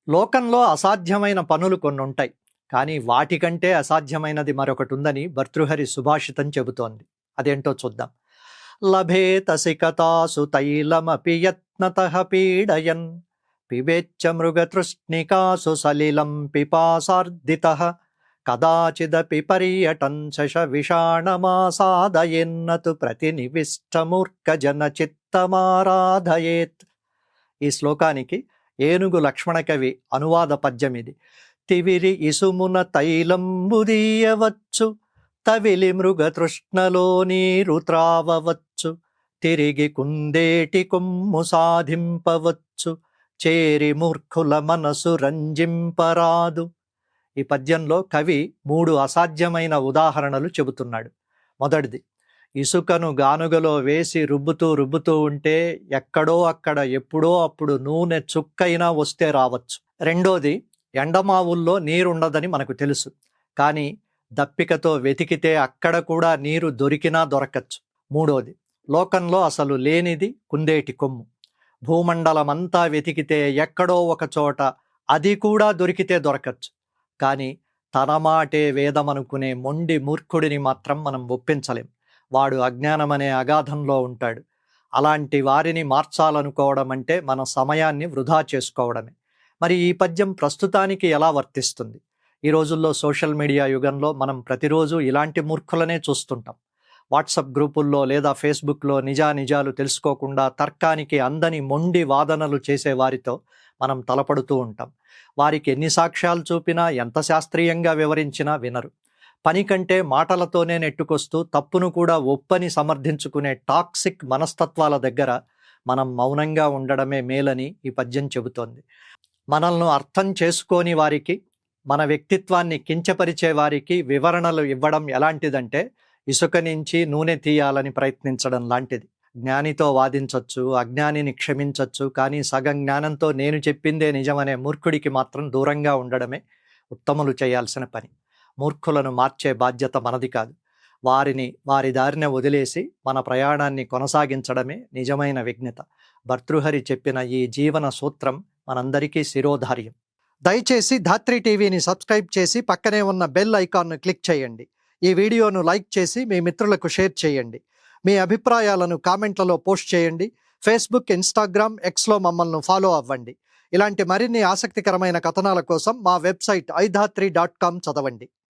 లోకంలో అసాధ్యమైన పనులు కొన్నుంటాయి. కానీ వాటికంటే అసాధ్యమైనది మరొకటుందని భర్తృహరి సుభాషితం చెబుతోంది. అదేంటో చూద్దాం. లభేత సికతాసు తైలమపి యత్నతః పీడయన్ పిబేచ్చ మృగతృష్ణికాసు సలిలం పిపాసార్దితః కదాచిదపి పర్యటన్ శశ విషాణమాసాదయెన్నతు ప్రతినివిష్టమూర్ఖజన చిత్తమారాధయేత్. ఈ శ్లోకానికి ఏనుగు లక్ష్మణ కవి అనువాద పద్యమిది. తివిరి ఇసుమున తైలంబుదీయవచ్చు, తవిలి మృగతృష్ణలో నీరు త్రావవచ్చు, తిరిగి కుందేటి కొమ్ము సాధింపవచ్చు, చేరి మూర్ఖుల మనసు రంజింపరాదు. ఈ పద్యంలో కవి 3 అసాధ్యమైన ఉదాహరణలు చెబుతున్నాడు. మొదటిది, ఇసుకను గానుగలో వేసి రుబ్బుతూ ఉంటే ఎక్కడో అక్కడ ఎప్పుడో అప్పుడు నూనె చుక్కైనా వస్తే రావచ్చు. రెండోది, ఎండమావుల్లో నీరుండదని మనకు తెలుసు, కానీ దప్పికతో వెతికితే అక్కడ కూడా నీరు దొరికినా దొరకచ్చు. మూడోది, లోకంలో అసలు లేనిది కుందేటి కొమ్ము. భూమండలమంతా వెతికితే ఎక్కడో ఒక చోట అది కూడా దొరికితే దొరకచ్చు, కానీ తన మాటే వేదమనుకునే మొండి మూర్ఖుడిని మాత్రం మనం ఒప్పించలేం. వాడు అజ్ఞానమనే అగాధంలో ఉంటాడు. అలాంటి వారిని మార్చాలనుకోవడం అంటే మన సమయాన్ని వృధా చేసుకోవడమే. మరి ఈ పద్యం ప్రస్తుతానికి ఎలా వర్తిస్తుంది? ఈ రోజుల్లో సోషల్ మీడియా యుగంలో మనం ప్రతిరోజు ఇలాంటి మూర్ఖులనే చూస్తుంటాం. వాట్సాప్ గ్రూపుల్లో లేదా ఫేస్బుక్లో నిజానిజాలు తెలుసుకోకుండా తర్కానికి అందని మొండి వాదనలు చేసే వారితో మనం తలపడుతూ ఉంటాం. వారికి ఎన్ని సాక్ష్యాలు చూపినా, ఎంత శాస్త్రీయంగా వివరించినా వినరు. పని కంటే మాటలతోనే నెట్టుకొస్తూ తప్పును కూడా ఒప్పని సమర్థించుకునే టాక్సిక్ మనస్తత్వాల దగ్గర మనం మౌనంగా ఉండడమే మేలని ఈ పద్యం చెబుతోంది. మనల్ని అర్థం చేసుకోని వారికి, మన వ్యక్తిత్వాన్ని కించపరిచే వారికి వివరణలు ఇవ్వడం ఎలాంటిదంటే ఇసుక నుంచి నూనె తీయాలని ప్రయత్నించడం లాంటిది. జ్ఞానితో వాదించవచ్చు, అజ్ఞానిని క్షమించవచ్చు, కానీ సగం జ్ఞానంతో నేను చెప్పిందే నిజమనే మూర్ఖుడికి మాత్రం దూరంగా ఉండడమే ఉత్తములు చేయాల్సిన పని. మూర్ఖులను మార్చే బాధ్యత మనది కాదు. వారిని వారి దారిన వదిలేసి మన ప్రయాణాన్ని కొనసాగించడమే నిజమైన విజ్ఞత. భర్తృహరి చెప్పిన ఈ జీవన సూత్రం మనందరికీ శిరోధార్యం. దయచేసి ధాత్రి టీవీని సబ్స్క్రైబ్ చేసి పక్కనే ఉన్న బెల్ ఐకాన్ను క్లిక్ చేయండి. ఈ వీడియోను లైక్ చేసి మీ మిత్రులకు షేర్ చేయండి. మీ అభిప్రాయాలను కామెంట్లలో పోస్ట్ చేయండి. ఫేస్బుక్, ఇన్స్టాగ్రామ్, ఎక్స్లో మమ్మల్ని ఫాలో అవ్వండి. ఇలాంటి మరిన్ని ఆసక్తికరమైన కథనాల కోసం మా వెబ్సైట్ iDhatri.com చదవండి.